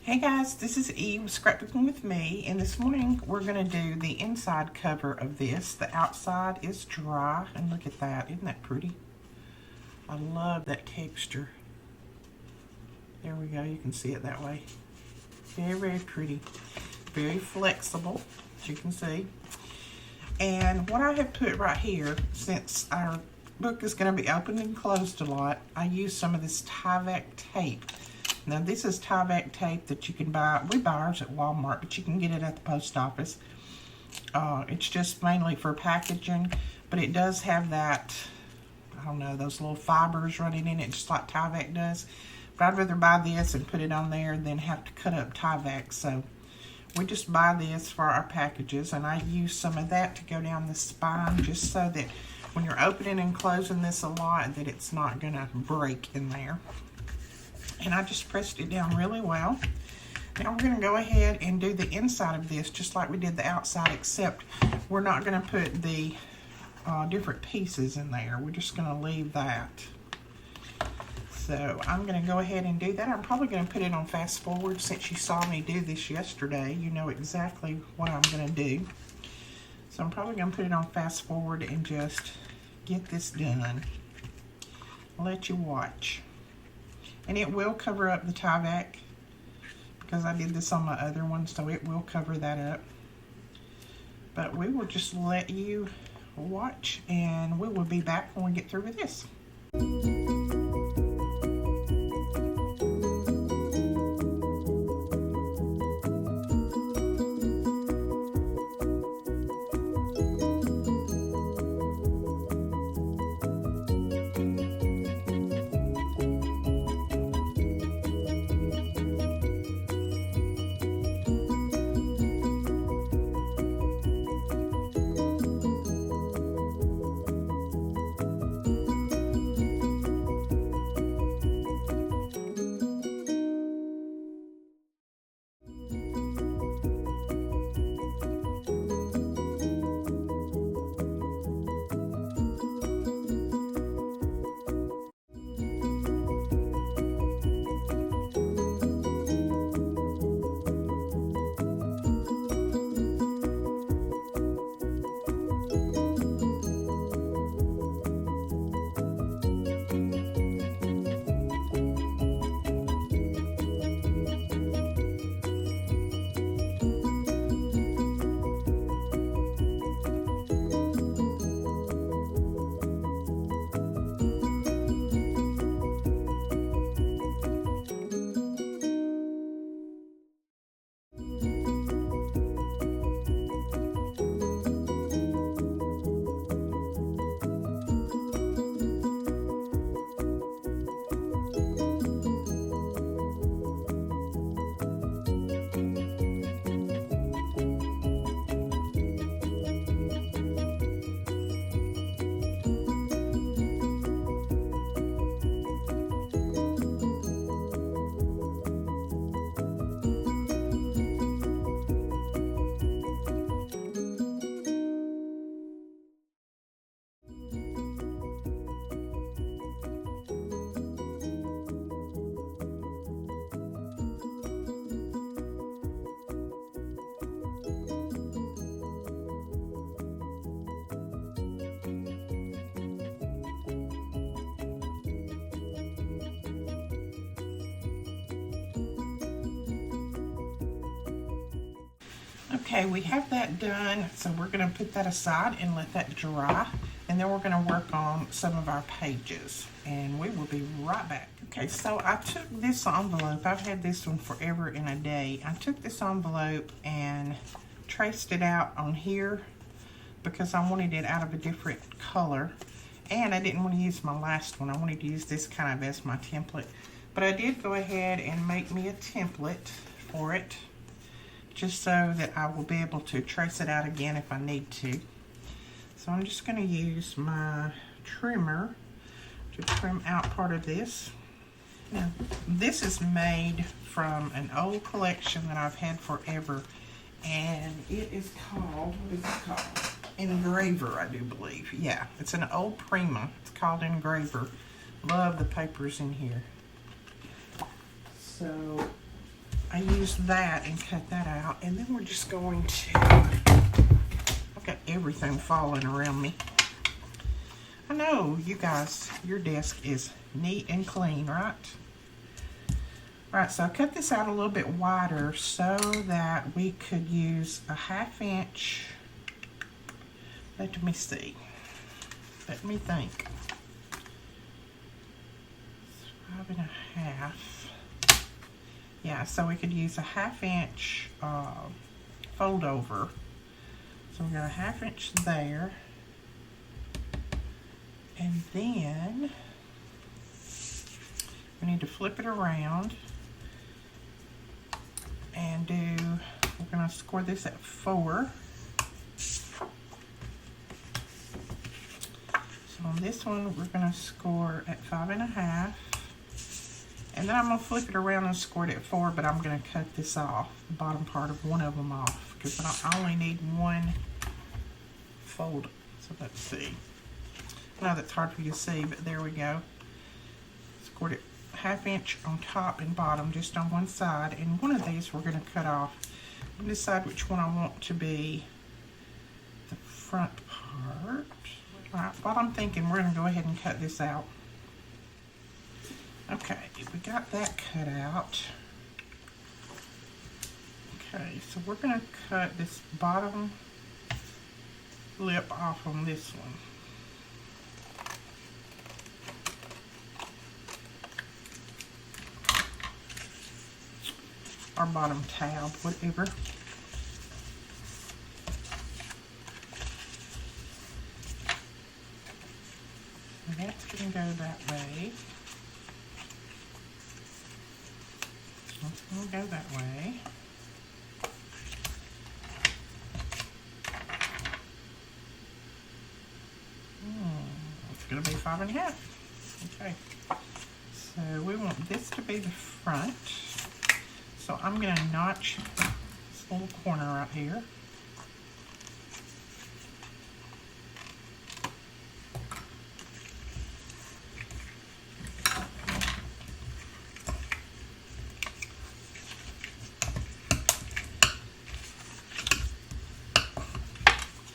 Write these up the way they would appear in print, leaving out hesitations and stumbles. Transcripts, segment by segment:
Hey guys, this is Eve with Scrapbooking with Me, and this morning we're going to do the inside cover of this. The outside is dry, and look at that. Isn't that pretty? I love that texture. There we go. You can see it that way. Very, very pretty. Very flexible, as you can see. And what I have put right here, since our book is going to be opened and closed a lot, I use some of this Tyvek tape. Now this is Tyvek tape that you can buy. We buy ours at Walmart, but you can get it at the post office. It's just mainly for packaging, but it does have that, I don't know, those little fibers running in it, just like Tyvek does. But I'd rather buy this and put it on there than have to cut up Tyvek. So we just buy this for our packages, and I use some of that to go down the spine just so that when you're opening and closing this a lot, that it's not gonna break in there. And I just pressed it down really well. Now we're going to go ahead and do the inside of this just like we did the outside, except we're not going to put the different pieces in there. We're just going to leave that. So I'm going to go ahead and do that. I'm probably going to put it on fast forward. Since you saw me do this yesterday, you know exactly what I'm going to do. So I'm probably going to put it on fast forward and just get this done. I'll let you watch. And it will cover up the Tyvek because I did this on my other one, so it will cover that up. But we will just let you watch, and we will be back when we get through with this. Okay, we have that done, so we're going to put that aside and let that dry, and then we're going to work on some of our pages, and we will be right back. Okay, so I took this envelope. I've had this one forever and a day. I took this envelope and traced it out on here because I wanted it out of a different color, and I didn't want to use my last one. I wanted to use this kind of as my template, but I did go ahead and make me a template for it, just so that I will be able to trace it out again if I need to. So I'm just going to use my trimmer to trim out part of this. Now, this is made from an old collection that I've had forever, and it is called, what is it called? Engraver, I do believe. Yeah, it's an old Prima. It's called Engraver. Love the papers in here. So I used that and cut that out. And then we're just going to, I've got everything falling around me. I know you guys, your desk is neat and clean, right? All right, so I cut this out a little bit wider so that we could use a 1/2 inch. Let me see. Let me think. 5 1/2. Yeah, so we could use a 1/2 inch fold over. So we got a 1/2 inch there. And then we need to flip it around and we're going to score this at 4. So on this one, we're going to score at 5 1/2. And then I'm going to flip it around and score it at 4, but I'm going to cut this off, the bottom part of one of them off, because I only need one fold. So let's see. I know that's hard for you to see, but there we go. Scored it 1/2 inch on top and bottom, just on one side. And one of these we're going to cut off and decide which one I want to be the front part. All right, what I'm thinking, we're going to go ahead and cut this out. Okay, we got that cut out. Okay, so we're going to cut this bottom lip off on this one. Or bottom tab, whatever. And that's going to go that way. That's going to go that way. It's going to be 5 1/2. Okay. So we want this to be the front. So I'm going to notch this little corner right here.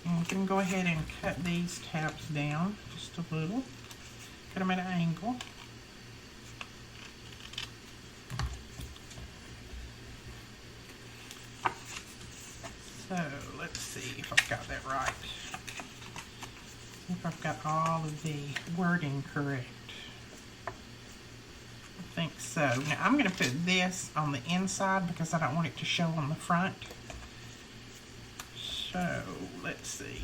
And we can go ahead and cut these tabs down just a little. Cut them at an angle. So let's see if I've got that right. See if I've got all of the wording correct. I think so. Now I'm going to put this on the inside because I don't want it to show on the front. So let's see.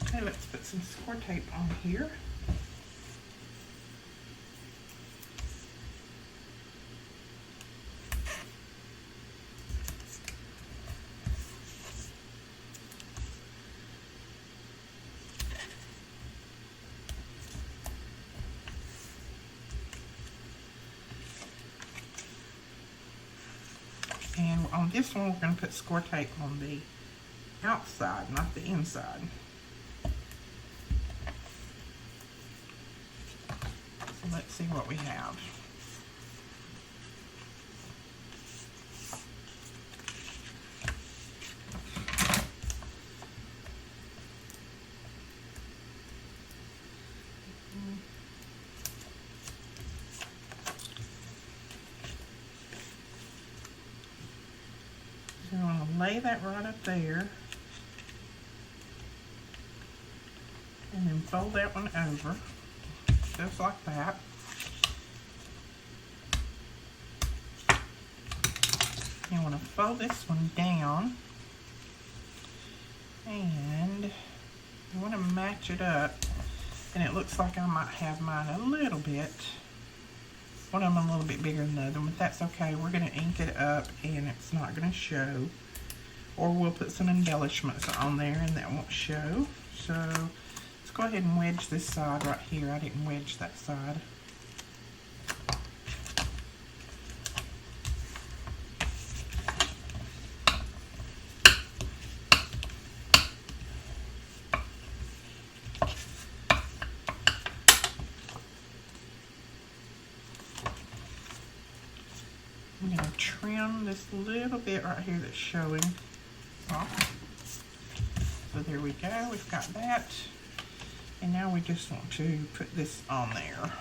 Okay, let's put some score tape on here. And on this one, we're going to put score tape on the outside, not the inside. So let's see what we have. So I'm going to lay that right up there. And then fold that one over. Just like that. You want to fold this one down. And you want to match it up. And it looks like I might have mine a little bit. One of them a little bit bigger than the other one, but that's okay. We're going to ink it up and it's not going to show. Or we'll put some embellishments on there and that won't show. So let's go ahead and wedge this side right here. I didn't wedge that side. trim this little bit right here that's showing off. So there we go, we've got that. And now we just want to put this on there.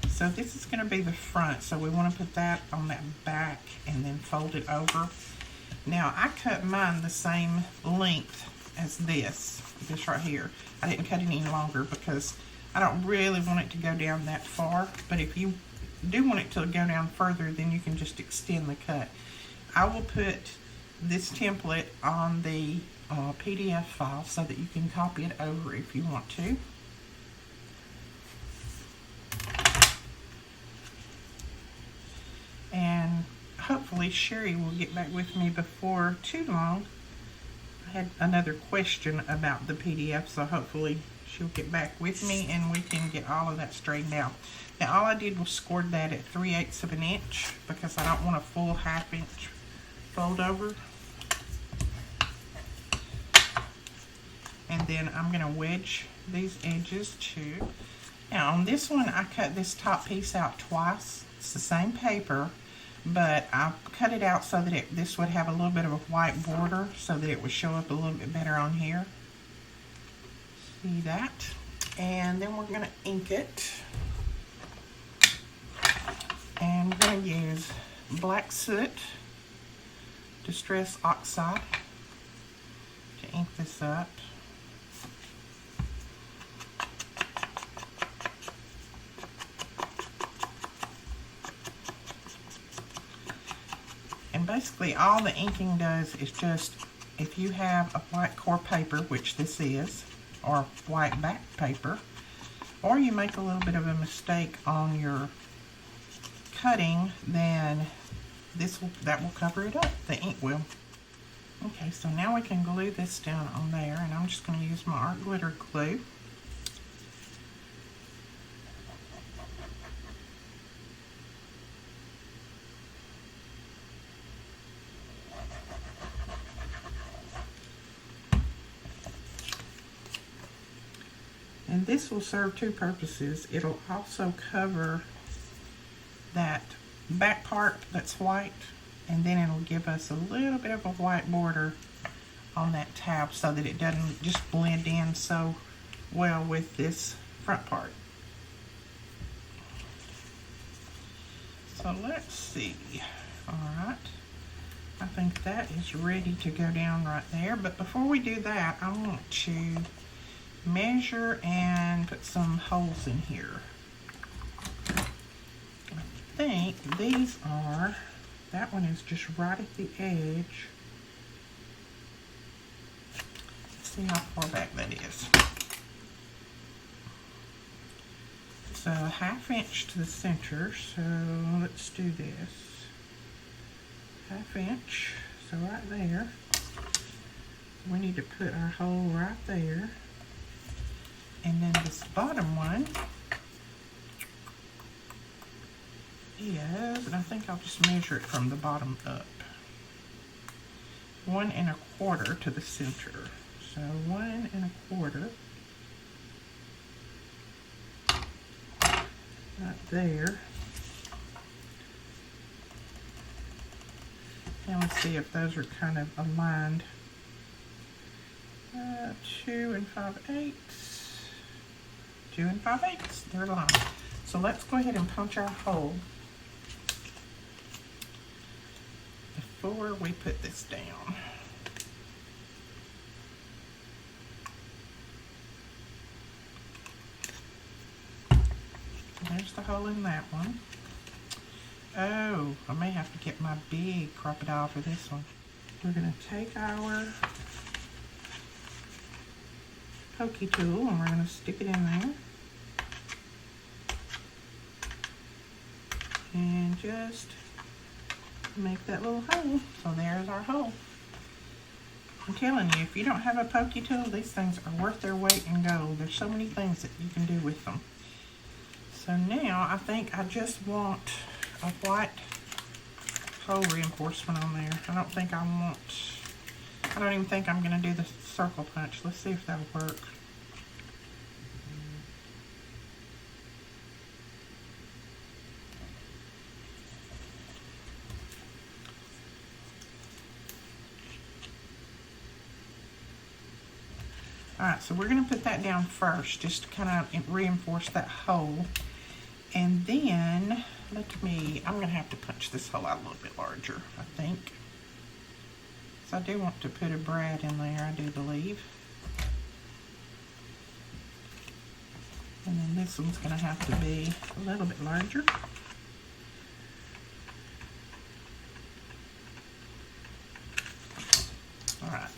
So this is going to be the front, so we want to put that on that back and then fold it over. Now I cut mine the same length as this right here. I didn't cut it any longer because I don't really want it to go down that far, but if you do want it to go down further, then you can just extend the cut. I will put this template on the PDF file so that you can copy it over if you want to. And hopefully Sherry will get back with me before too long. I had another question about the PDF, so hopefully she'll get back with me and we can get all of that straightened out. Now all I did was scored that at 3/8 of an inch because I don't want a full 1/2 inch fold over. And then I'm going to wedge these edges too. Now on this one I cut this top piece out twice. It's the same paper, but I cut it out so that this would have a little bit of a white border so that it would show up a little bit better on here. See that? And then we're going to ink it. And we're going to use Black Soot Distress Oxide to ink this up. And basically all the inking does is just, if you have a white core paper, which this is, or white back paper, or you make a little bit of a mistake on your cutting, then that will cover it up, the ink will. Okay, so now we can glue this down on there, and I'm just going to use my art glitter glue. And this will serve two purposes. It'll also cover that back part that's white, and then it'll give us a little bit of a white border on that tab so that it doesn't just blend in so well with this front part. So let's see. Alright, I think that is ready to go down right there, but before we do that, I want to measure and put some holes in here. I think these are, that one is just right at the edge. Let's see how far back that is. It's a 1/2 inch to the center, so let's do this. 1/2 inch, so right there. We need to put our hole right there. And then this bottom one is, and I think I'll just measure it from the bottom up, 1 1/4 to the center. So 1 1/4 right there. And let's see if those are kind of aligned. 2 5/8. 2 5/8, they're aligned. So let's go ahead and punch our hole before we put this down. There's the hole in that one. Oh, I may have to get my big crocodile for this one. We're going to take our pokey tool and we're going to stick it in there. And just make that little hole. So there's our hole. I'm telling you, if you don't have a pokey tool, these things are worth their weight in gold. There's so many things that you can do with them. So now I think I just want a white hole reinforcement on there. I don't even think I'm going to do the circle punch. Let's see if that'll work. Alright, so we're going to put that down first, just to kind of reinforce that hole. And then, I'm going to have to punch this hole out a little bit larger, I think. So I do want to put a brad in there, I do believe. And then this one's going to have to be a little bit larger. Alright.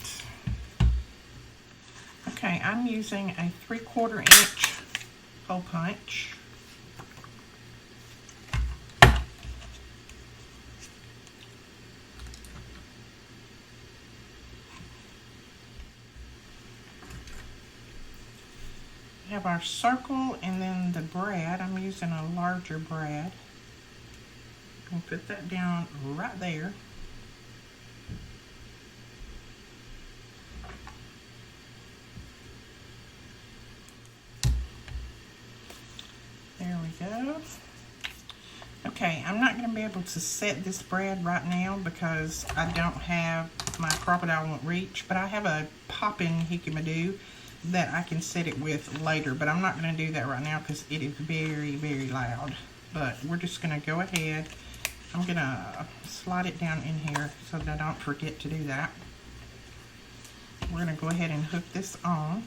Okay, I'm using a 3/4 inch hole punch. We have our circle and then the brad. I'm using a larger brad. I'm going to put that down right there. There we go. Okay, I'm not going to be able to set this brad right now because I don't have my crocodile won't reach, but I have a popping hickey-madoo that I can set it with later, but I'm not going to do that right now because it is very, very loud. But we're just going to go ahead. I'm going to slide it down in here so that I don't forget to do that. We're going to go ahead and hook this on.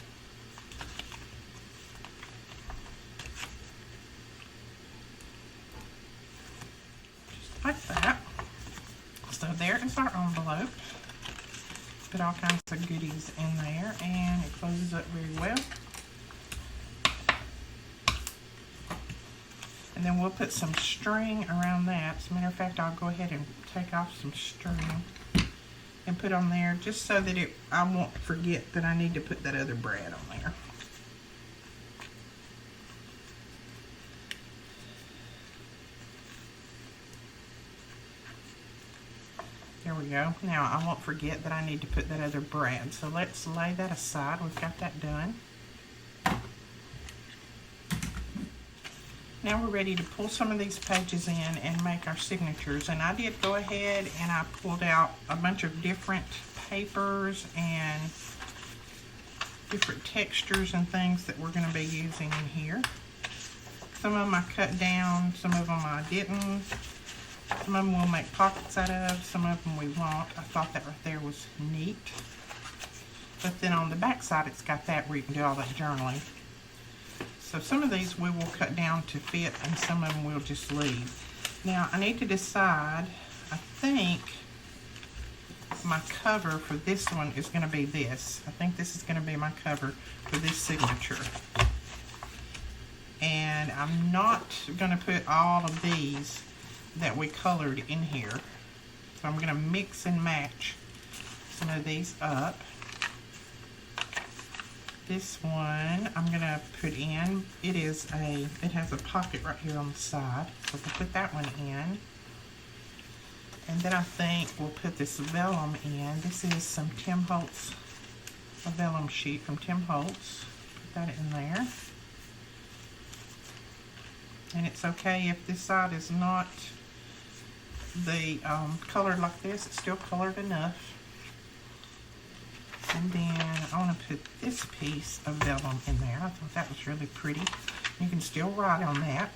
Just like that. So there is our envelope. Put all kinds of goodies in there, and it closes up very well. And then we'll put some string around that. As a matter of fact, I'll go ahead and take off some string and put on there just so that I won't forget that I need to put that other brad on there. There we go. Now I won't forget that I need to put that other brad. So let's lay that aside. We've got that done. Now we're ready to pull some of these pages in and make our signatures. And I did go ahead and I pulled out a bunch of different papers and different textures and things that we're going to be using in here. Some of them I cut down, some of them I didn't. Some of them we'll make pockets out of, some of them we won't. I thought that right there was neat. But then on the back side, it's got that where you can do all that journaling. So some of these we will cut down to fit, and some of them we'll just leave. Now, I need to decide, I think my cover for this one is going to be this. I think this is going to be my cover for this signature. And I'm not going to put all of these that we colored in here. So I'm going to mix and match some of these up. This one I'm going to put in. It has a pocket right here on the side. So we'll put that one in. And then I think we'll put this vellum in. This is some Tim Holtz, a vellum sheet from Tim Holtz. Put that in there. And it's okay if this side is not colored like this, it's still colored enough. And then I want to put this piece of vellum in there. I thought that was really pretty. You can still write on that.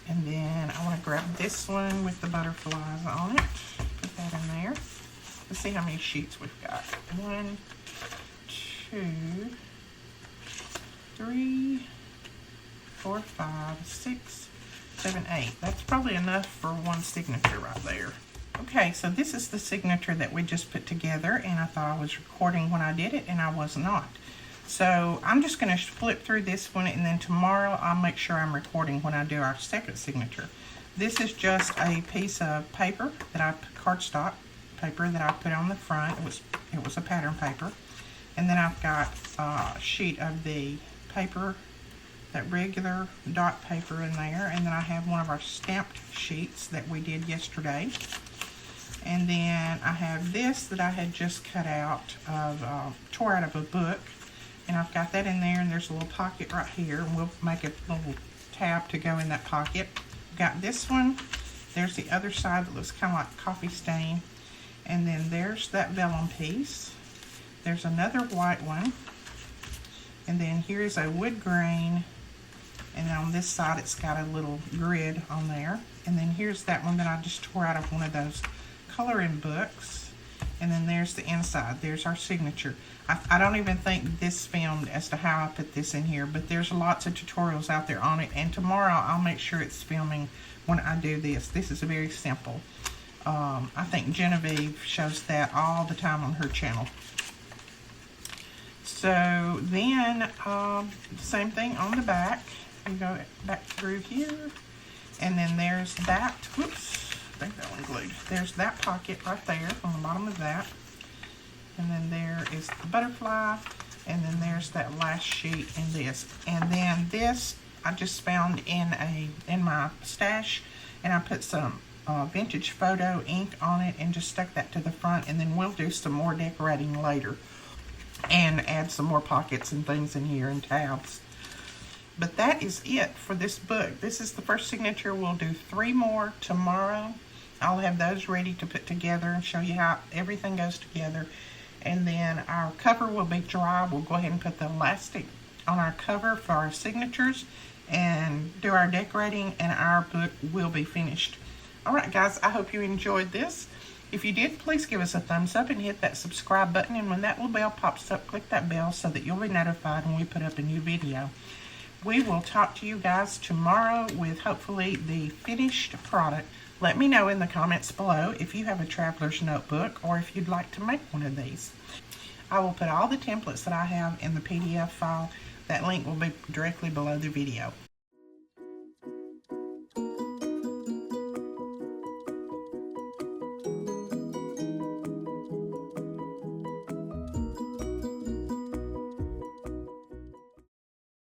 And then I want to grab this one with the butterflies on it. Put that in there. Let's see how many sheets we've got. 1, 2, 3, 4, 5, 6, 7, 8. That's probably enough for one signature right there. Okay, so this is the signature that we just put together, and I thought I was recording when I did it, and I was not. So I'm just going to flip through this one, and then tomorrow I'll make sure I'm recording when I do our second signature. This is just a piece of paper that cardstock paper that I put on the front. It was a pattern paper. And then I've got a sheet of the paper, that regular dot paper in there, and then I have one of our stamped sheets that we did yesterday. And then I have this that I had just cut out of, tore out of a book, and I've got that in there, and there's a little pocket right here, and we'll make a little tab to go in that pocket. Got this one. There's the other side that looks kind of like coffee stain, and then there's that vellum piece. There's another white one. And then here's a wood grain, and on this side it's got a little grid on there. And then here's that one that I just tore out of one of those coloring books. And then there's the inside. There's our signature. I don't even think this filmed as to how I put this in here, but there's lots of tutorials out there on it, and tomorrow I'll make sure it's filming when I do this. This is very simple. I think Genevieve shows that all the time on her channel. So then, same thing on the back. You go back through here, and then there's that. Whoops, I think that one glued. There's that pocket right there on the bottom of that. And then there is the butterfly, and then there's that last sheet in this. And then this I just found in my stash, and I put some vintage photo ink on it and just stuck that to the front, and then we'll do some more decorating later and add some more pockets and things in here and tabs. But that is it for this book. This is the first signature. We'll do 3 more tomorrow. I'll have those ready to put together and show you how everything goes together. And then our cover will be dry. We'll go ahead and put the elastic on our cover for our signatures and do our decorating, and our book will be finished. Alright guys, I hope you enjoyed this. If you did, please give us a thumbs up and hit that subscribe button, and when that little bell pops up, click that bell so that you'll be notified when we put up a new video. We will talk to you guys tomorrow with hopefully the finished product. Let me know in the comments below if you have a traveler's notebook or if you'd like to make one of these. I will put all the templates that I have in the PDF file. That link will be directly below the video.